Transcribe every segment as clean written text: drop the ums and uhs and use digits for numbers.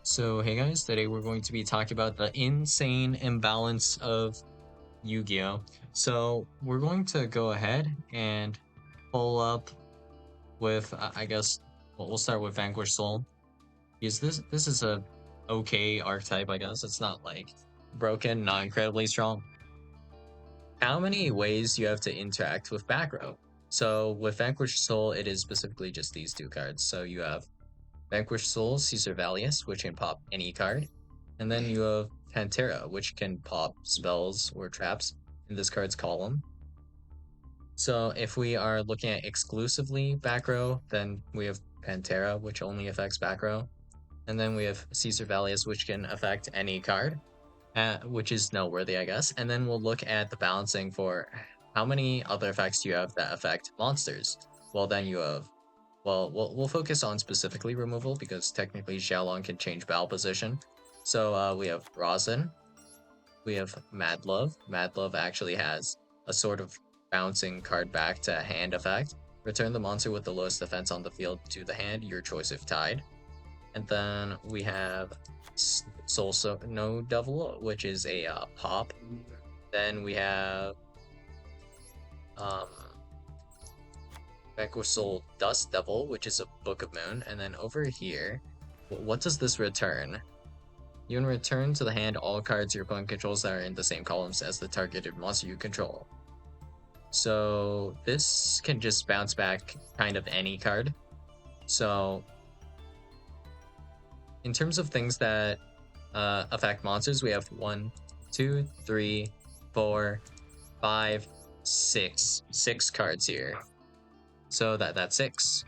So hey guys, today we're going to be talking about the insane imbalance of Yu-Gi-Oh! So we're going to go ahead and pull up with I guess we'll start with Vanquish Soul. Because this is a okay archetype, I guess. It's not like broken, not incredibly strong. How many ways you have to interact with backrow? So with Vanquish Soul, it is specifically just these two cards. So you have Vanquish Soul, Caesar Valius, which can pop any card. And then you have Pantera, which can pop spells or traps in this card's column. So if we are looking at exclusively back row, then we have Pantera, which only affects back row. And then we have Caesar Valius, which can affect any card, which is noteworthy, I guess. And then we'll look at the balancing for how many other effects do you have that affect monsters. Well, then you have we'll focus on specifically removal because technically Xiaolong can change battle position. So we have Rosin, we have Mad Love. Mad Love actually has a sort of bouncing card back to hand effect. Return the monster with the lowest defense on the field to the hand, your choice if tied. And then we have Soul No Devil, which is a pop. Then we have um, Vanquish Soul Dust Devil, which is a Book of Moon. And then over here, what does this return? You can return to the hand all cards your opponent controls that are in the same columns as the targeted monster you control. So this can just bounce back kind of any card. So in terms of things that affect monsters, we have 1, 2, 3, 4, 5, 6 cards here. So that's 6.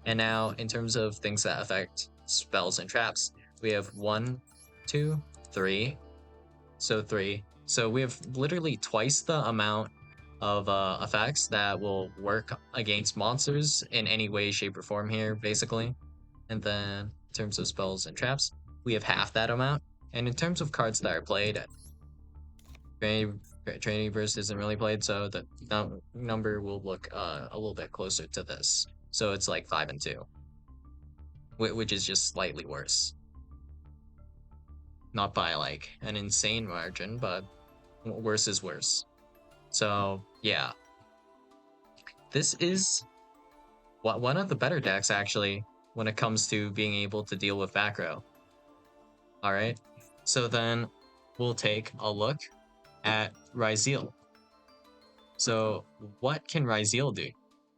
And now in terms of things that affect spells and traps, we have 1, 2, 3. So 3. So we have literally twice the amount of effects that will work against monsters in any way, shape, or form here, basically. And then in terms of spells and traps, we have half that amount. And in terms of cards that are played, Trinity Burst isn't really played, so the number will look a little bit closer to this. So it's like 5 and 2, which is just slightly worse. Not by like an insane margin, but worse is worse. So yeah, this is one of the better decks actually when it comes to being able to deal with back row. All right, so then we'll take a look at Ryzeal. So what can Ryzeal do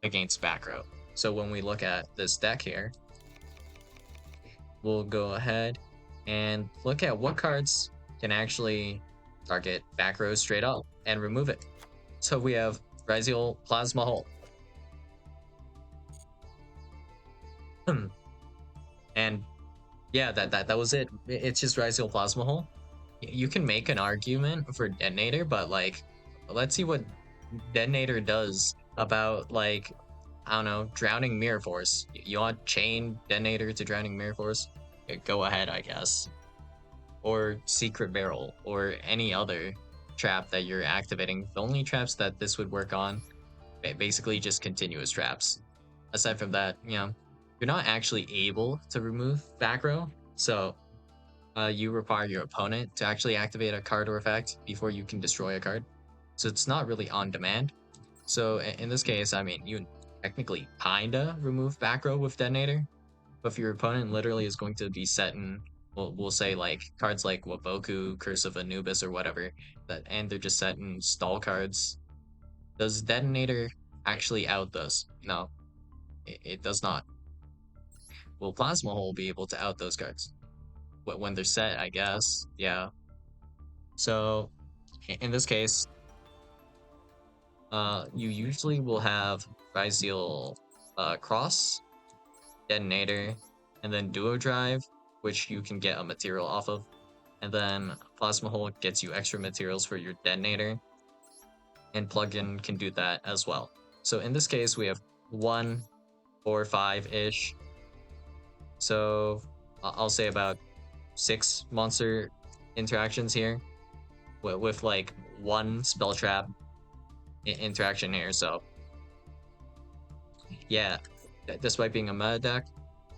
against back row? So when we look at this deck here, we'll go ahead and look at what cards can actually target back row straight up and remove it. So we have Ryzeal Plasma Hole. And yeah, that was it. It's just Ryzeal Plasma Hole. You can make an argument for Detonator, but like, let's see what Detonator does about like, I don't know, Drowning Mirror Force. You want chain Detonator to Drowning Mirror Force? Go ahead, I guess. Or Secret Barrel, or any other trap that you're activating. The only traps that this would work on, basically just continuous traps. Aside from that, you know, you're not actually able to remove back row, so you require your opponent to actually activate a card or effect before you can destroy a card. So it's not really on demand. So in this case, I mean, you technically kinda remove back row with Detonator, but if your opponent literally is going to be setting, we'll say like cards like Waboku, Curse of Anubis, or whatever, and they're just setting stall cards, does Detonator actually out those? No, it does not. Will Plasma Hole be able to out those cards? When they're set, I guess. Yeah. So in this case, you usually will have Ryzeal Cross, Detonator, and then Duo Drive, which you can get a material off of. And then Plasma Hole gets you extra materials for your Detonator, and Plugin can do that as well. So in this case, we have 1, 4, 5-ish. So I'll say about 6 monster interactions here with like 1 spell trap interaction here. So yeah, despite being a meta deck,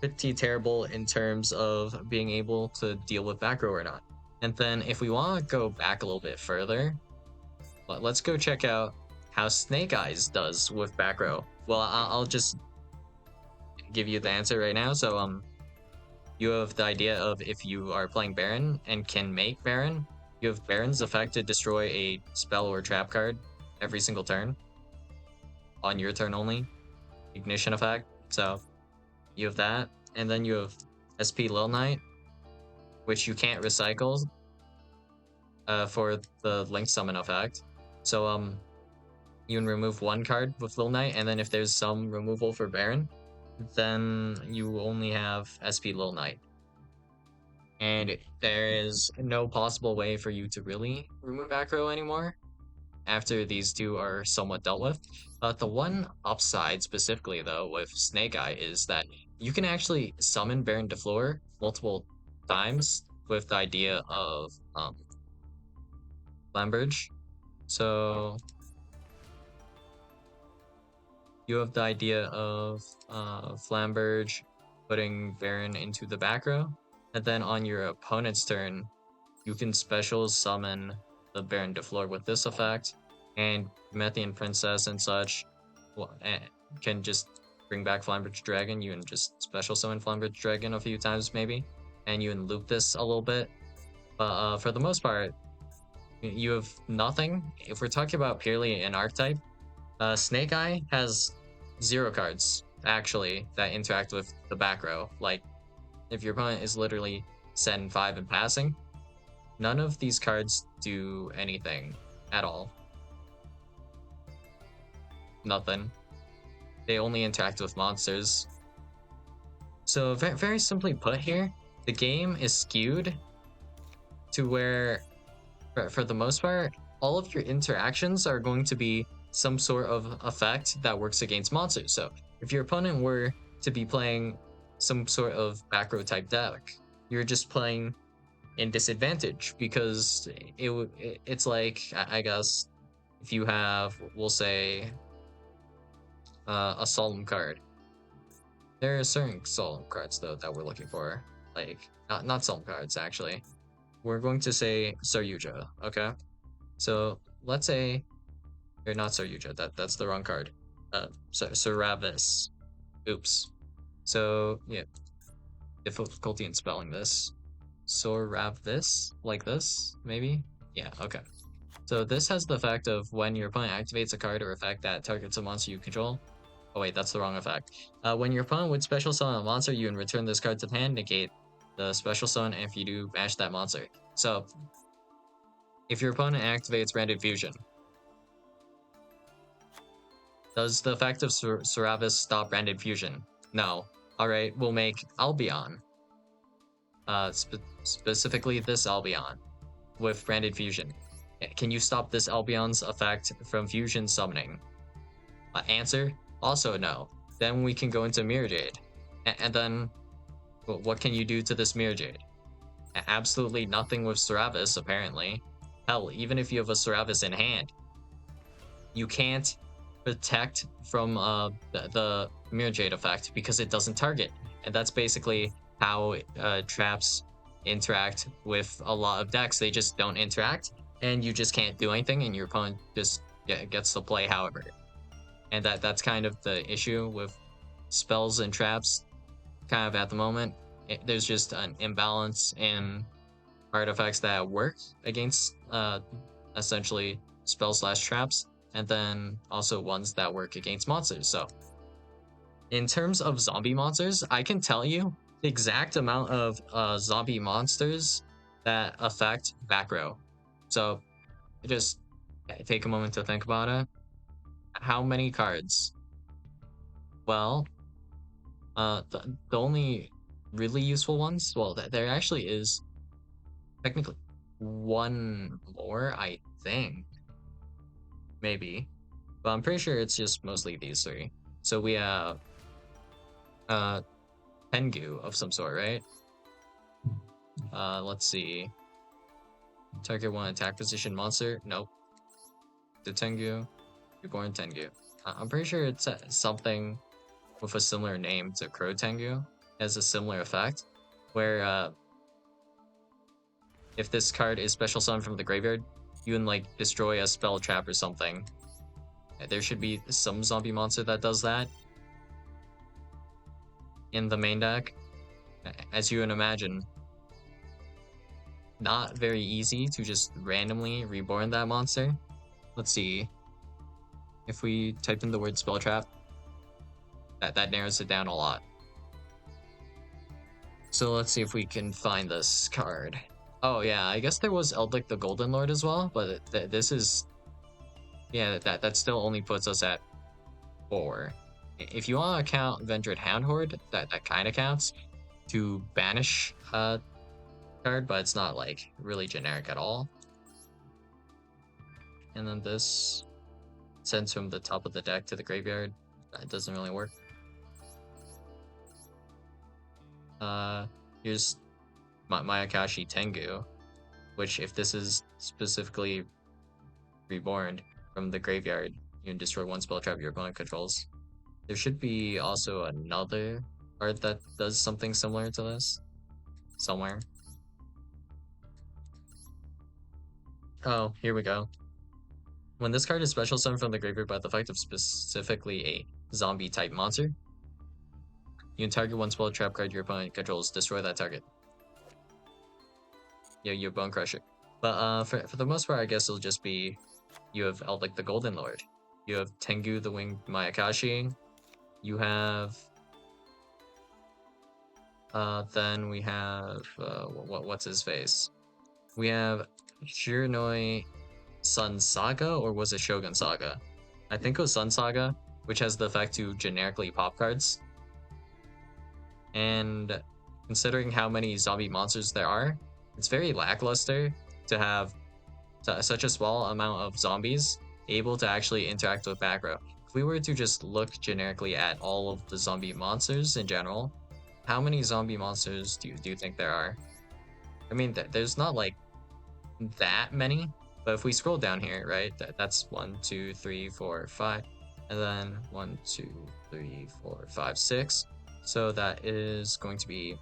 pretty terrible in terms of being able to deal with backrow or not. And then if we want to go back a little bit further, let's go check out how Snake Eyes does with backrow. Well, I'll just give you the answer right now. So you have the idea of if you are playing Baron and can make Baron, you have Baron's effect to destroy a spell or trap card every single turn on your turn only. Ignition effect. So you have that, and then you have SP Lil Knight, which you can't recycle for the Link Summon effect. So you can remove one card with Lil Knight, and then if there's some removal for Baron, then you only have SP Lil Knight. And there is no possible way for you to really remove backrow anymore after these two are somewhat dealt with. But the one upside specifically, though, with Snake Eye is that you can actually summon Baron de Fleur multiple times with the idea of Flambridge. So you have the idea of Flambridge putting Baron into the back row, and then on your opponent's turn, you can special summon the Baron de Fleur with this effect, and Promethean Princess and such can just bring back Flambridge Dragon. You can just special summon Flambridge Dragon a few times maybe, and you can loop this a little bit. But for the most part, you have nothing. If we're talking about purely an archetype, Snake Eye has 0 cards actually that interact with the back row. Like if your opponent is literally set in 5 and passing, none of these cards do anything at all. Nothing. They only interact with monsters. So very, very simply put here, the game is skewed to where, for the most part, all of your interactions are going to be some sort of effect that works against monsters. So if your opponent were to be playing some sort of backrow type deck, you're just playing in disadvantage because it's like, I guess, if you have, we'll say, a solemn card. There are certain solemn cards though that we're looking for, like not solemn cards actually. We're going to say Saryuja, okay? So let's say, or not Saryuja, that's the wrong card. Saravis. Oops. So yeah, difficulty in spelling this. Soravis, like this, maybe? Yeah, okay. So this has the effect of when your opponent activates a card or effect that targets a monster you control. Oh wait, that's the wrong effect. When your opponent would special summon a monster, you can return this card to the hand, negate the special summon, and if you do, bash that monster. So, if your opponent activates Branded Fusion, does the effect of Saravis stop Branded Fusion? No. Alright, we'll make Albion. Specifically this Albion with Branded Fusion. Can you stop this Albion's effect from fusion summoning? Answer, also no. Then we can go into Mirror Jade. And then, what can you do to this Mirror Jade? Absolutely nothing with Saravis, apparently. Hell, even if you have a Saravis in hand, you can't protect from the Mirror Jade effect because it doesn't target. And that's basically how traps interact with a lot of decks. They just don't interact, and you just can't do anything, and your opponent just gets to play however. And that's kind of the issue with spells and traps kind of at the moment. There's just an imbalance in artifacts that work against essentially spell/traps, and then also ones that work against monsters. So in terms of zombie monsters, I can tell you the exact amount of zombie monsters that affect back row. So just take a moment to think about it. How many cards? Well, the only really useful ones, well, there actually is technically one more, I think. Maybe. But I'm pretty sure it's just mostly these 3. So we have Tengu of some sort, right? Let's see. Target 1 attack position monster. Nope. The Tengu. Reborn Tengu. I'm pretty sure it's something with a similar name to Crow Tengu. has a similar effect, where if this card is special summoned from the graveyard, you can like destroy a spell trap or something. There should be some zombie monster that does that in the main deck. As you can imagine, not very easy to just randomly reborn that monster. Let's see. If we type in the word spell trap, that narrows it down a lot. So let's see if we can find this card. Oh yeah, I guess there was Eldlik the Golden Lord as well, but this is, yeah, that still only puts us at 4. If you want to count Vendred Houndhorde, that kind of counts to banish a card, but it's not like really generic at all. And then this sends from the top of the deck to the graveyard. That doesn't really work. Here's Mayakashi Tengu, which if this is specifically reborn from the graveyard, you can destroy one spell trap your opponent controls. There should be also another card that does something similar to this somewhere. Oh, here we go. When this card is special summoned from the graveyard by the effect of specifically a zombie type monster, you can target one spell trap card your opponent controls, destroy that target. Yeah, your Bone Crusher. But for the most part, I guess it'll just be you have Eldlik the Golden Lord, you have Tengu the Winged Mayakashi, you have then we have what's his face? We have Shiranui Sun Saga, or was it Shogun Saga? I think it was Sun Saga, which has the effect to generically pop cards. And considering how many zombie monsters there are, it's very lackluster to have such a small amount of zombies able to actually interact with backrow. If we were to just look generically at all of the zombie monsters in general, how many zombie monsters do you think there are? I mean, there's not like that many, but if we scroll down here, right, that's 1, 2, 3, 4, 5, and then 1, 2, 3, 4, 5, 6. So that is going to be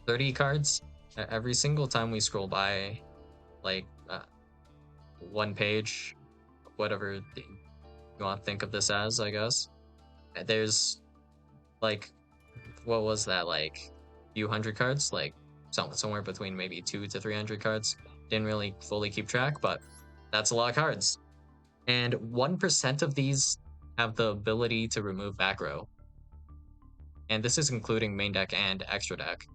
30 cards. Every single time we scroll by, like, one page, whatever you want to think of this as, I guess. There's, like, what was that, like, a few hundred cards? Like, somewhere between maybe 200 to 300 cards. Didn't really fully keep track, but that's a lot of cards. And 1% of these have the ability to remove backrow. And this is including main deck and extra deck.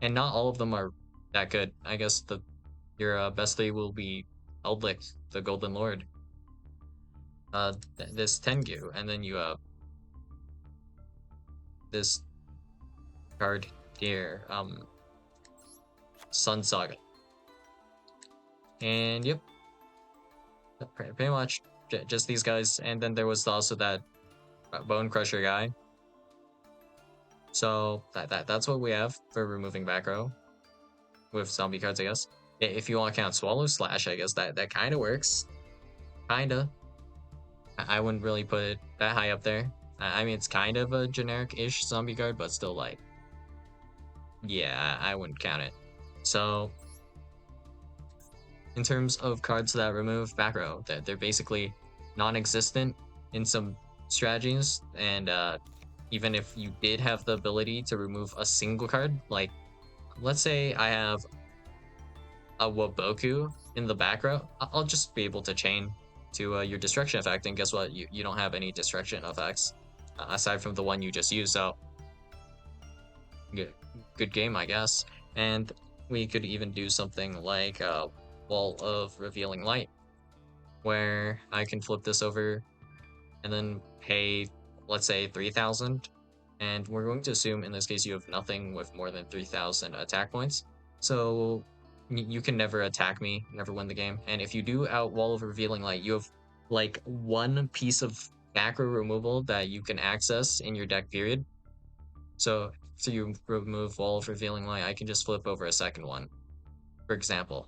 And not all of them are that good. I guess your best three will be Eldlik, the Golden Lord, this Tengu, and then you have this card here, Sun Saga. And yep, pretty much just these guys. And then there was also that Bone Crusher guy. So that's what we have for removing backrow with zombie cards, I guess. If you want to count Swallow Slash, I guess that kind of works. Kinda. I wouldn't really put it that high up there. I mean, it's kind of a generic-ish zombie card, but still, like, yeah, I wouldn't count it. So, in terms of cards that remove backrow, they're basically non-existent in some strategies, and even if you did have the ability to remove a single card, like, let's say I have a Waboku in the backrow, I'll just be able to chain to your destruction effect, and guess what? You don't have any destruction effects aside from the one you just used, so good game, I guess. And we could even do something like Wall of Revealing Light, where I can flip this over and then pay, let's say, 3,000, and we're going to assume in this case you have nothing with more than 3,000 attack points, so you can never attack me, never win the game. And if you do out Wall of Revealing Light, you have like one piece of backrow removal that you can access in your deck, period. So if you remove Wall of Revealing Light, I can just flip over a second one, for example.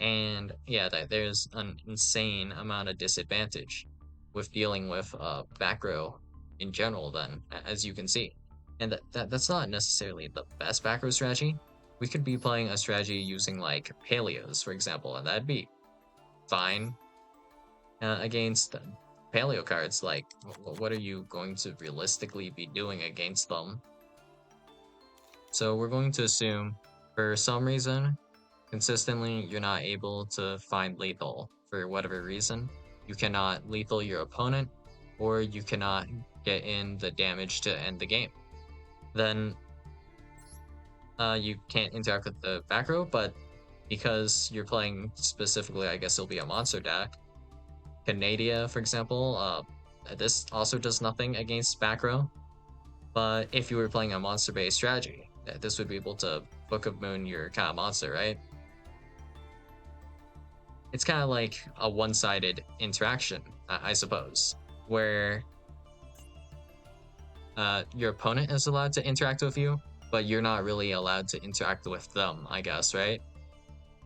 And yeah, there's an insane amount of disadvantage with dealing with backrow in general then, as you can see. And that's not necessarily the best backrow strategy. We could be playing a strategy using like paleos, for example, and that'd be fine against paleo cards. Like, what are you going to realistically be doing against them? So we're going to assume, for some reason, consistently you're not able to find lethal for whatever reason. You cannot lethal your opponent, or you cannot get in the damage to end the game. Then you can't interact with the back row, but because you're playing specifically, I guess it'll be a monster deck. Canadia, for example, this also does nothing against back row. But if you were playing a monster-based strategy, this would be able to Book of Moon your kind of monster, right? It's kind of like a one-sided interaction, I suppose, where your opponent is allowed to interact with you, but you're not really allowed to interact with them, I guess, right?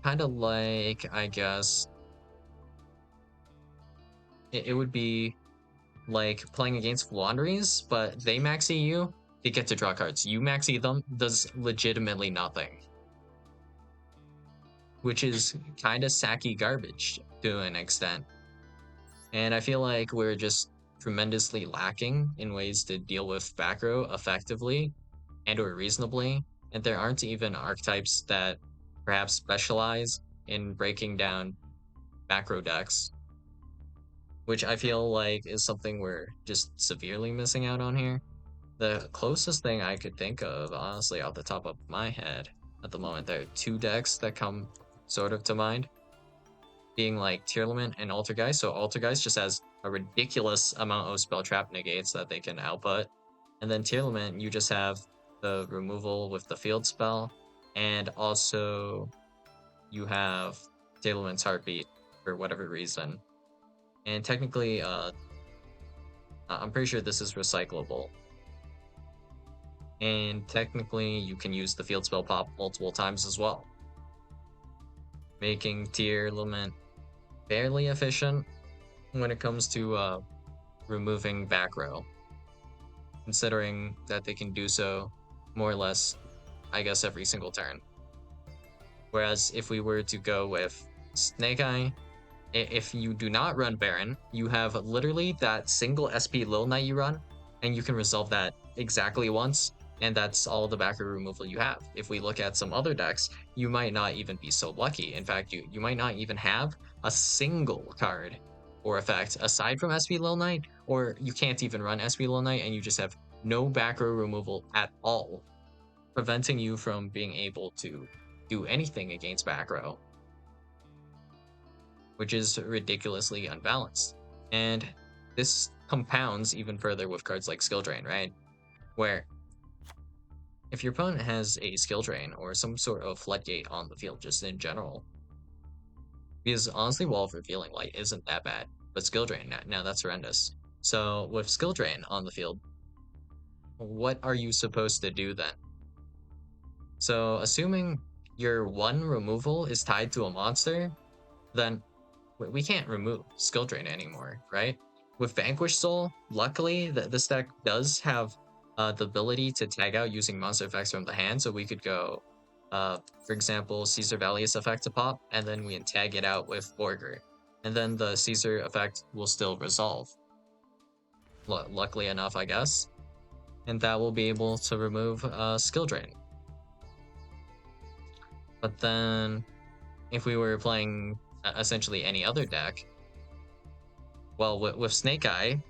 Kind of like, I guess, it would be like playing against Flandries, but they maxi you, they get to draw cards. You maxi them, does legitimately nothing. Which is kind of sacky garbage to an extent. And I feel like we're just tremendously lacking in ways to deal with back row effectively and or reasonably. And there aren't even archetypes that perhaps specialize in breaking down back row decks, which I feel like is something we're just severely missing out on here. The closest thing I could think of, honestly, off the top of my head at the moment, there are two decks that come sort of to mind, being like Tearlament and Altergeist. So Altergeist just has a ridiculous amount of spell trap negates that they can output. And then Tearlament, you just have the removal with the field spell, and also you have Tearlament's Heartbeat for whatever reason. And technically, I'm pretty sure this is recyclable. And technically, you can use the field spell pop multiple times as well, making Tearlament fairly efficient when it comes to removing back row, considering that they can do so more or less, I guess, every single turn. Whereas if we were to go with Snake Eye, if you do not run Baron, you have literally that single SP Lil Knight you run, and you can resolve that exactly once, and that's all the back row removal you have. If we look at some other decks, you might not even be so lucky. In fact, you might not even have a single card or effect aside from SP Lil Knight, or you can't even run SP Lil Knight and you just have no back row removal at all, preventing you from being able to do anything against back row, which is ridiculously unbalanced. And this compounds even further with cards like Skill Drain, right? Where if your opponent has a Skill Drain or some sort of Floodgate on the field, just in general, because honestly, Wall of Revealing Light isn't that bad, but Skill Drain, now that's horrendous. So with Skill Drain on the field, what are you supposed to do then? So assuming your one removal is tied to a monster, then we can't remove Skill Drain anymore, right? With Vanquish Soul, luckily, this deck does have the ability to tag out using monster effects from the hand, so we could go, for example, Caesar Valius effect to pop, and then we can tag it out with Borger, and then the Caesar effect will still resolve. Luckily enough, I guess, and that will be able to remove Skill Drain. But then, if we were playing essentially any other deck, well, with Snake Eye,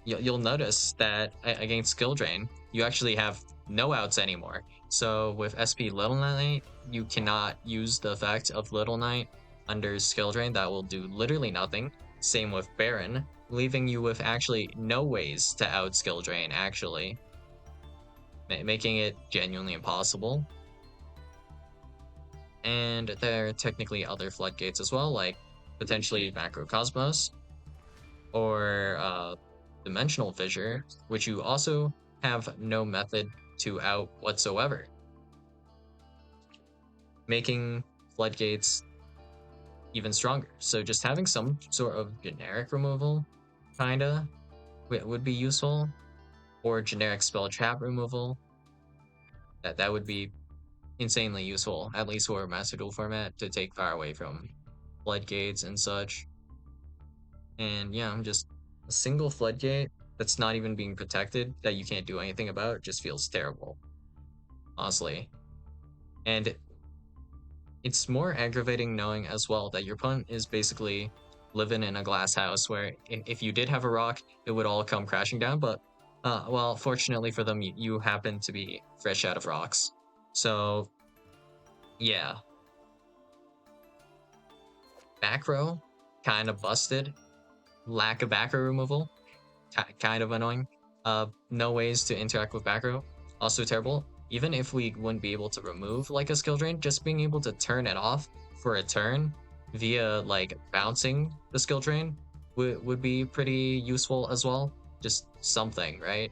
you'll notice that against Skill Drain, you actually have no outs anymore. So with SP Little Knight, you cannot use the effect of Little Knight under Skill Drain. That will do literally nothing. Same with Baron, leaving you with actually no ways to out Skill Drain, actually, making it genuinely impossible. And there are technically other Floodgates as well, like potentially Macrocosmos or Dimensional Fissure, which you also have no method to out whatsoever, making Floodgates even stronger. So just having some sort of generic removal, kinda, would be useful. or generic spell trap removal. That would be insanely useful, at least for a Master Duel format, to take power away from Floodgates and such. And yeah, just a single Floodgate that's not even being protected, that you can't do anything about, just feels terrible, honestly. And it's more aggravating knowing as well that your opponent is basically living in a glass house where if you did have a rock, it would all come crashing down. But, well, fortunately for them, you happen to be fresh out of rocks. So, yeah. Backrow, kind of busted. Lack of backrow removal, kind of annoying. No ways to interact with backrow, also terrible. Even if we wouldn't be able to remove like a skill drain, just being able to turn it off for a turn via like bouncing the skill drain would be pretty useful as well. Just something, right?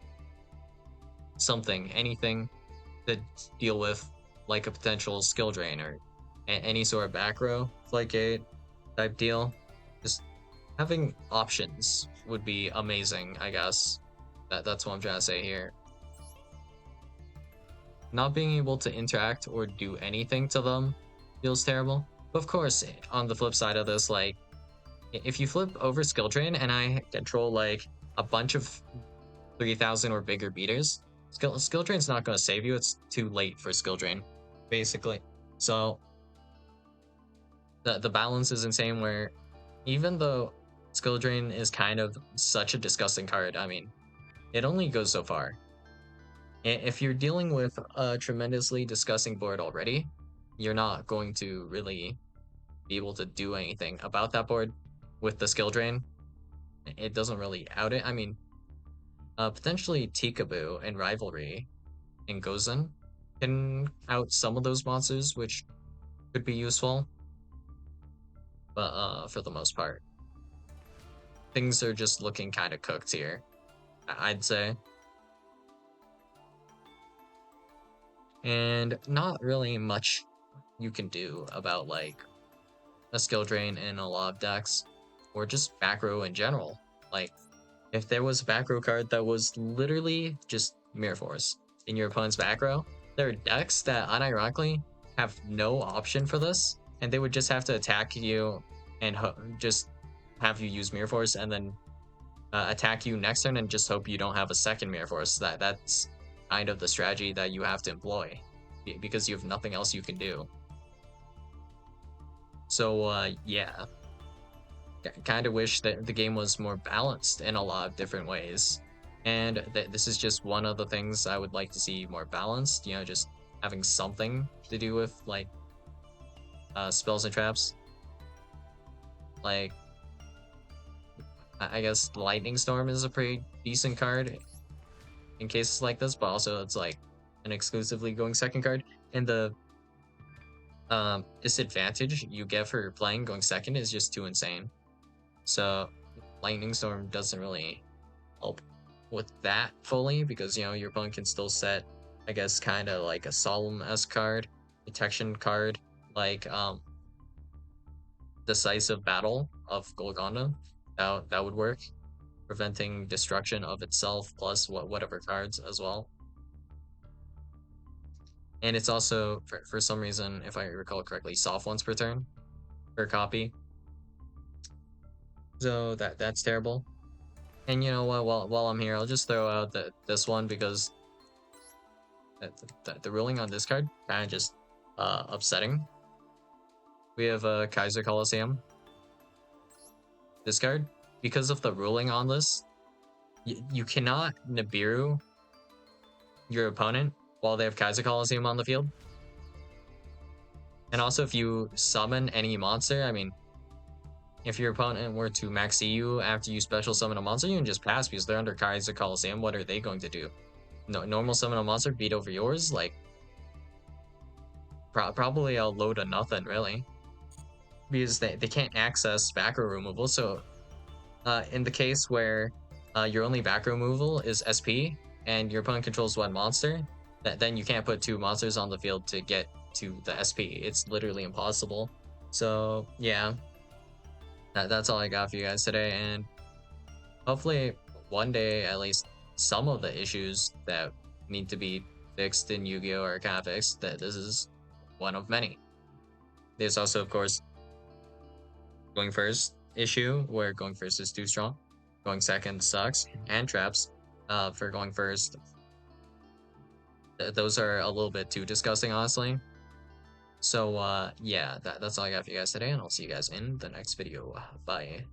Something, anything to deal with like a potential skill drain or any sort of back row Floodgate type deal. Just having options would be amazing, I guess. That's what I'm trying to say here. Not being able to interact or do anything to them feels terrible. But of course, on the flip side of this, like, if you flip over skill drain and I control like a bunch of 3,000 or bigger beaters, skill drain's not going to save you. It's too late for skill drain, basically. So the balance is insane where even though skill drain is kind of such a disgusting card, I mean, it only goes so far. If you're dealing with a tremendously disgusting board already, you're not going to really be able to do anything about that board with the skill drain. It doesn't really out it. I mean, potentially Tikaboo and Rivalry and Gozen can out some of those monsters, which could be useful. But for the most part, things are just looking kind of cooked here, I'd say. And not really much you can do about like a skill drain in a lot of decks, or just back row in general. Like, if there was a back row card that was literally just Mirror Force in your opponent's back row, there are decks that unironically have no option for this, and they would just have to attack you and just have you use Mirror Force and then attack you next turn and just hope you don't have a second Mirror Force. That's kind of the strategy that you have to employ because you have nothing else you can do. So yeah, kind of wish that the game was more balanced in a lot of different ways, and this is just one of the things I would like to see more balanced. You know, just having something to do with like spells and traps. Like, I guess Lightning Storm is a pretty decent card in cases like this, but also it's like an exclusively going second card, and the disadvantage you get for playing going second is just too insane. So Lightning Storm doesn't really help with that fully because, you know, your opponent can still set, I guess, kind of like a Solemn-esque card, protection card, like Decisive Battle of Golgonda. That would work, preventing destruction of itself plus whatever cards as well. And it's also, for some reason, if I recall correctly, soft once per turn per copy. So that's terrible. And you know what? While I'm here, I'll just throw out this one because the ruling on this card kind of just upsetting. We have a Kaiser Coliseum. This card, because of the ruling on this, you cannot Nibiru your opponent while they have Kaiser Coliseum on the field. And also, if you summon any monster, I mean, if your opponent were to maxi you after you special summon a monster, you can just pass because they're under Kaiser Coliseum. What are they going to do? No, normal summon a monster, beat over yours? Like, probably I'll load a nothing, really. Because they can't access back row removal. So, in the case where your only back row removal is SP, and your opponent controls one monster, then you can't put two monsters on the field to get to the SP. It's literally impossible. So, yeah. That's all I got for you guys today, and hopefully one day at least some of the issues that need to be fixed in Yu-Gi-Oh or can fixed, that this is one of many. There's also, of course, going first issue where going first is too strong, going second sucks, and traps. For going first, those are a little bit too disgusting, honestly. So yeah, that's all I got for you guys today, and I'll see you guys in the next video. Bye.